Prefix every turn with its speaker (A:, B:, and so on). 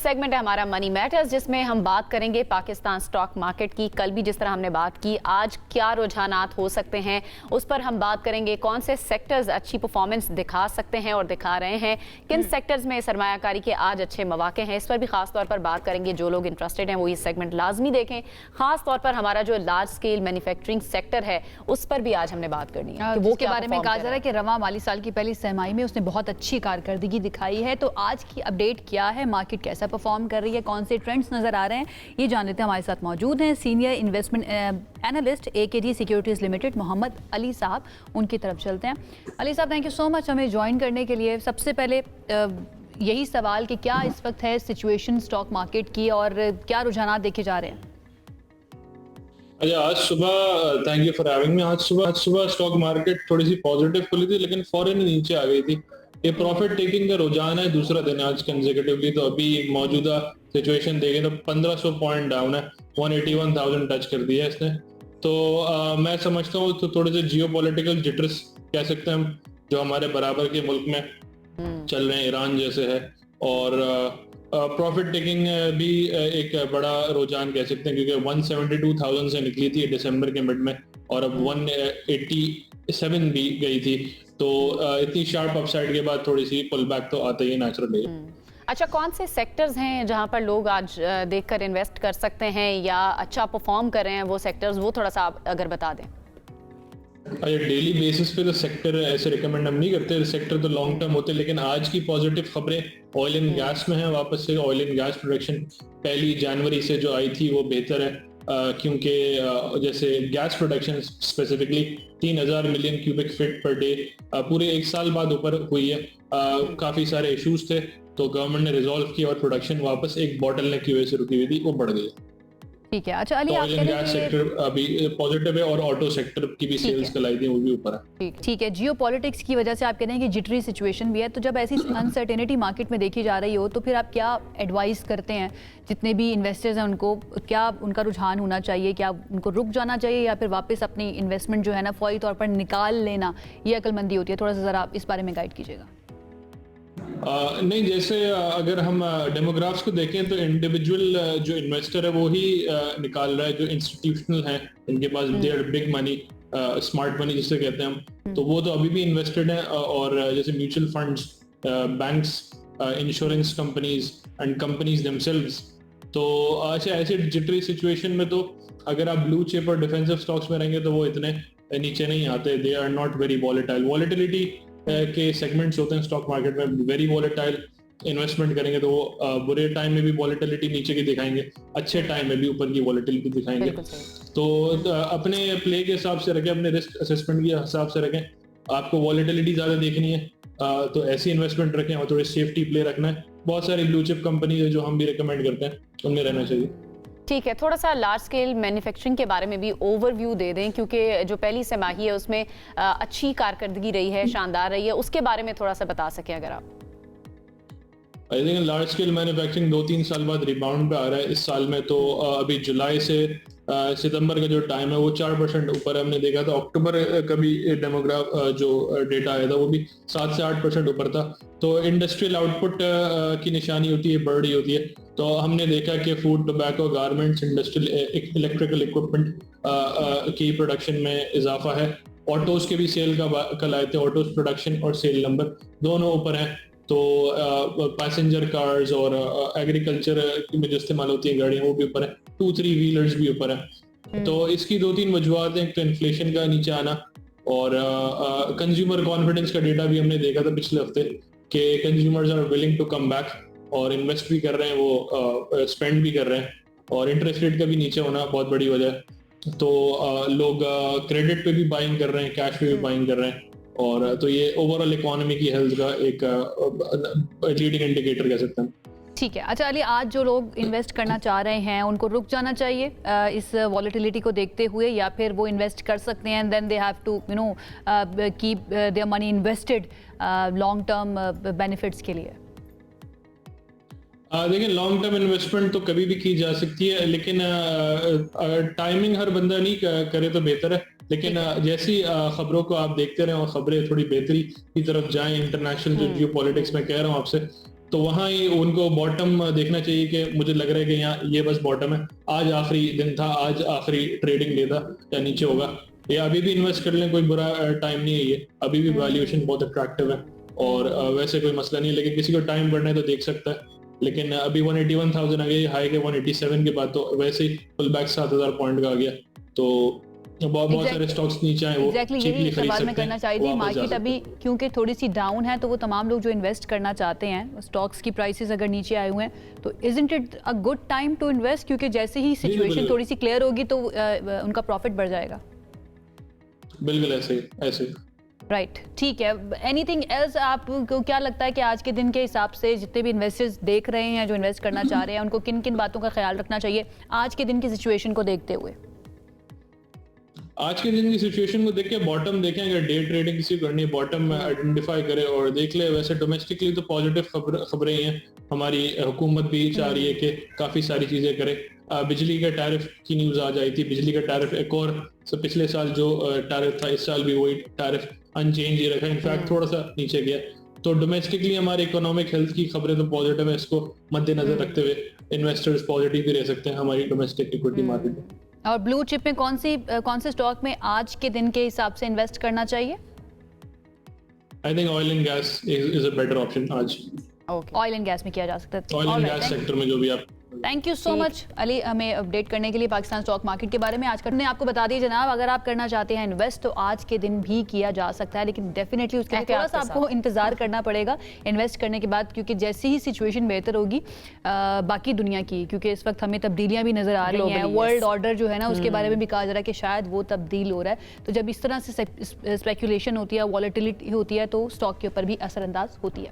A: Segment है हमारा money matters, जिसमें हम बात करेंगे पाकिस्तान स्टॉक मार्केट की। कल भी जिस तरह हमने बात की, आज क्या रुझानात हो सकते हैं उस पर हम बात करेंगे। कौन से सेक्टर्स अच्छी परफॉर्मेंस दिखा सकते हैं और दिखा रहे हैं, किन सेक्टर्स में सरमायाकारी के आज अच्छे मौके हैं, इस पर भी खास तौर पर बात करेंगे। जो लोग इंटरेस्टेड हैं वो ये सेगमेंट लाजमी देखें। खास तौर पर हमारा जो लार्ज स्केल मैन्युफैक्चरिंग सेक्टर है उस पर भी आज हमने बात करनी है
B: कि वो के बारे में कहा जा रहा है कि रवां माली साल की पहली तिमाही में उसने बहुत अच्छी कारकर्दगी दिखाई है। तो आज की अपडेट क्या है, मार्केट कैसा परफॉर्म कर रही है, कौन से ट्रेंड्स नजर आ रहे हैं, ये जान लेते हैं। हमारे साथ मौजूद हैं senior investment analyst AKG securities limited Mohammed Ali साहब। उनकी तरफ चलते हैं। अली साहब, थैंक यू सो मच हमें ज्वाइन करने के लिए। सबसे पहले यही सवाल कि क्या इस वक्त है सिचुएशन स्टॉक मार्केट की और क्या रुझानात देखे जा रहे हैं?
C: अच्छा, आज सुबह thank you for having me. आज सुबह स्टॉक मार्केट थोड़ी सी पॉजिटिव खुली थी, लेकिन फौरन नीचे आ गई थी। ये प्रॉफिट टेकिंग का रुझान है, दूसरा दिन आज कंसेक्यूटिवली। तो अभी मौजूदा सिचुएशन देखें तो 1500 पॉइंट डाउन है, 181,000 टच कर दिया है इसने। तो मैं समझता हूँ तो थोड़े से जियोपॉलिटिकल जिटर्स कह सकते हैं हम, जो हमारे बराबर के मुल्क में चल रहे हैं, ईरान जैसे है। और प्रॉफिट टेकिंग भी एक बड़ा रुझान कह सकते हैं, क्योंकि 172,000 से निकली थी दिसंबर के मिड में और अब 187 भी गई थी। तो इतनी शार्प अपसाइड के बाद थोड़ी सी पुल बैक तो आता ही नेचुरली है।
A: अच्छा, कौन से सेक्टर्स हैं जहां पर लोग आज देखकर इन्वेस्ट कर सकते हैं या अच्छा परफॉर्म कर रहे हैं वो सेक्टर्स, वो थोड़ा सा आप अगर बता दें।
C: डेली बेसिस पे तो सेक्टर ऐसे रिकमेंड हम नहीं करते, सेक्टर तो लॉन्ग टर्म होते हैं। लेकिन आज की पॉजिटिव खबरें ऑयल एंड गैस में है। वापस से ऑयल एंड गैस प्रोडक्शन 1 जनवरी से जो आई थी वो बेहतर है, क्योंकि जैसे gas production specifically 3,000 million cubic feet per day पूरे 1 साल बाद ऊपर हुई है। काफी सारे इश्यूज थे तो गवर्नमेंट ने रिजॉल्व किया और प्रोडक्शन वापस एक बॉटलनेक की वजह से रुकी हुई थी, वो बढ़ गई।
B: ठीक है। अच्छा Ali,
C: oil and gas sector अभी पॉजिटिव है और ऑटो सेक्टर की भी सेल्स कल आई थी, वो भी ऊपर है।
B: ठीक है। जियो पॉलिटिक्स की वजह से आप कह रहे हैं कि जिटरी सिचुएशन भी है, तो जब ऐसी अनसर्टेनिटी मार्केट में देखी जा रही हो तो फिर आप क्या एडवाइस करते हैं जितने भी इन्वेस्टर्स हैं उनको? क्या उनका रुझान होना चाहिए, क्या उनको रुक जाना चाहिए या फिर वापस अपनी इन्वेस्टमेंट जो है ना फौरी तौर पर निकाल लेना, ये अक्लमंदी होती है? थोड़ा सा ज़रा आप इस बारे में गाइड कीजिएगा।
C: नहीं, जैसे अगर हम डेमोग्राफ्स को देखें तो इंडिविजुअल जो इन्वेस्टर है वो ही निकाल रहा है। जो इंस्टीट्यूशनल है, इनके पास their big money, smart money जिसे कहते हैं हम, तो वो तो अभी भी इन्वेस्टेड हैं। और जैसे mutual funds, banks, insurance companies and companies themselves. तो अच्छा, ऐसे जिटरी सिचुएशन में तो अगर आप ब्लू चिप और डिफेंसिव स्टॉक्स में रहेंगे तो वो इतने नीचे नहीं आते। They are not very volatile. Volatility के सेगमेंट्स होते हैं स्टॉक मार्केट में, वेरी वॉलेटाइल। इन्वेस्टमेंट करेंगे तो वो बुरे टाइम में भी वॉलेटिलिटी नीचे की दिखाएंगे, अच्छे टाइम में भी ऊपर की वॉलेटिलिटी दिखाएंगे। तो अपने प्ले के हिसाब से रखें, अपने रिस्क असेसमेंट के हिसाब से रखें। आपको वॉलेटिलिटी ज्यादा देखनी है तो ऐसी इन्वेस्टमेंट रखें और थोड़ी सेफ्टी प्ले रखना है। बहुत सारी ब्लू चिप कंपनी है जो हम भी रिकमेंड करते हैं, उनमें रहना चाहिए।
A: ठीक है, थोड़ा सा लार्ज स्केल मैन्युफैक्चरिंग के बारे में भी ओवरव्यू दे दें, क्योंकि जो पहली तिमाही है उसमें अच्छी कारकर्दगी रही है, शानदार रही है, उसके बारे में थोड़ा सा बता सकें अगर आप।
C: I think large scale manufacturing 2-3 साल बाद रिबाउंड पे आ रहा है इस साल में। तो अभी जुलाई से सितंबर का जो टाइम है वो 4% ऊपर है। हमने देखा था अक्टूबर का भी डेमोग्राफ जो डेटा आया था वो भी 7 से 8% ऊपर था। तो इंडस्ट्रियल आउटपुट की निशानी होती है, बढ़ रही होती है। तो हमने देखा कि food, tobacco, garments, industrial, electrical equipment की प्रोडक्शन में इजाफा है। ऑटोज के भी सेल का कल आए थे, ऑटोज प्रोडक्शन और सेल नंबर दोनों ऊपर हैं। तो पैसेंजर कार्स और एग्रीकल्चर में जो इस्तेमाल होती है गाड़ियां वो भी ऊपर है, 2-3 व्हीलर्स भी ऊपर है। तो इसकी 2-3 वजूहत हैं। तो इन्फ्लेशन का नीचे आना और कंज्यूमर कॉन्फिडेंस का डेटा भी हमने देखा था पिछले हफ्ते कि consumers are willing to come back और इन्वेस्ट भी कर रहे हैं, वो स्पेंड भी कर रहे हैं। और इंटरेस्ट रेट का भी नीचे होना बहुत बड़ी वजह है। तो लोग क्रेडिट पे भी बाइंग कर रहे हैं, कैश पे भी बाइंग कर रहे हैं। और तो ये ओवरऑल इकोनॉमी की हेल्थ का एक लीडिंग इंडिकेटर कह सकते हैं।
B: ठीक है। अच्छा अली, आज जो लोग इन्वेस्ट करना चाह रहे हैं उनको रुक जाना चाहिए इस वॉलेटिलिटी को देखते हुए, या फिर वो इन्वेस्ट कर सकते हैं, then they have to keep their money invested long term benefits के लिए?
C: देखिए, लॉन्ग टर्म इन्वेस्टमेंट तो कभी भी की जा सकती है, लेकिन टाइमिंग हर बंदा नहीं करे तो बेहतर है। लेकिन जैसी खबरों को आप देखते रहें और खबरें थोड़ी बेहतरी की तरफ जाएं, इंटरनेशनल जो जियोपॉलिटिक्स में कह रहा हूँ आपसे, तो वहां ही उनको बॉटम देखना चाहिए कि मुझे लग रहा है कि यहाँ ये बस बॉटम है, आज आखिरी दिन था, आज आखिरी ट्रेडिंग डे था या नीचे होगा, या अभी भी इन्वेस्ट कर लें, कोई बुरा टाइम नहीं है ये, अभी भी वैल्यूएशन बहुत अट्रैक्टिव है और वैसे कोई मसला नहीं है, लेकिन किसी को टाइम बढ़ना है तो देख सकता है। लेकिन अभी 181,000 आ गया, हाई के 187 के बाद तो वैसे ही पुल बैक 7,000 पॉइंट का आ गया, तो बहुत सारे स्टॉक्स नीचे आए, वो
B: एग्जैक्टली
C: cheaply
B: यही
C: खरीद
B: सवाल मैं
C: सकते
B: करना
C: हैं,
B: चाह रही थी।
C: वापस जा
B: मार्केट
C: सकते
B: अभी
C: हैं।
B: क्योंकि थोड़ी सी डाउन है, तो वो तमाम लोग जो इन्वेस्ट करना चाहते हैं, स्टॉक्स की प्राइसेस अगर नीचे आए हुए हैं, तो isn't it a good time to invest? क्योंकि जैसे ही सिचुएशन
C: बिल्कुल।
B: थोड़ी सी क्लियर होगी तो उनका प्रॉफिट बढ़ जाएगा।
C: बिल्कुल ऐसे ही ऐसे ही।
B: राइट, ठीक है। एनीथिंग एल्स आपको क्या लगता है कि आज के दिन के हिसाब से जितने भी इन्वेस्टर्स देख रहे हैं, जो इन्वेस्ट करना चाह रहे हैं, उनको किन किन बातों का ख्याल रखना चाहिए आज के दिन की सिचुएशन को देखते हुए?
C: आज के दिन की सिचुएशन को देख के बॉटम देखें, अगर डे ट्रेडिंग किसी को करनी है बॉटम आइडेंटिफाई करे और देख ले। वैसे डोमेस्टिकली तो पॉजिटिव खबरें ही हैं, हमारी हुकूमत भी चाह रही है कि काफी सारी चीजें करे। बिजली के टैरिफ की न्यूज आज आई थी, बिजली का टैरिफ एक और पिछले साल जो टैरिफ था इस साल भी वही टैरिफ अनचेंज ही रखा, इनफैक्ट थोड़ा सा नीचे गया। तो डोमेस्टिकली हमारे इकोनॉमिक हेल्थ की खबरें तो पॉजिटिव है, इसको मद्देनजर रखते हुए इन्वेस्टर्स पॉजिटिव भी रह सकते हैं हमारी डोमेस्टिक इक्विटी मार्केट में।
B: और ब्लू चिप में कौन से स्टॉक में आज के दिन के हिसाब से इन्वेस्ट करना चाहिए?
C: I think oil and gas is a better option आज।
B: ऑयल एंड गैस में किया जा सकता है।
C: ऑयल एंड गैस सेक्टर में जो भी आप।
B: Thank you so much Ali, हमें अपडेट करने के लिए पाकिस्तान स्टॉक मार्केट के बारे में। आज हमने आपको बता दिया जनाब, अगर आप करना चाहते हैं इन्वेस्ट तो आज के दिन भी किया जा सकता है, लेकिन डेफिनेटली उसके लिए थोड़ा सा आपको इंतजार करना पड़ेगा इन्वेस्ट करने के बाद, क्योंकि जैसे ही सिचुएशन बेहतर होगी बाकी दुनिया की, क्योंकि इस वक्त हमें तब्दीलियां भी नजर आ रही हैं, वर्ल्ड ऑर्डर जो है ना उसके बारे में भी कहा जा रहा है कि शायद वो तब्दील हो रहा है। तो जब इस तरह से स्पेकुलेशन होती है, वॉलेटिलिटी होती है, तो स्टॉक के ऊपर भी असरअंदाज होती है।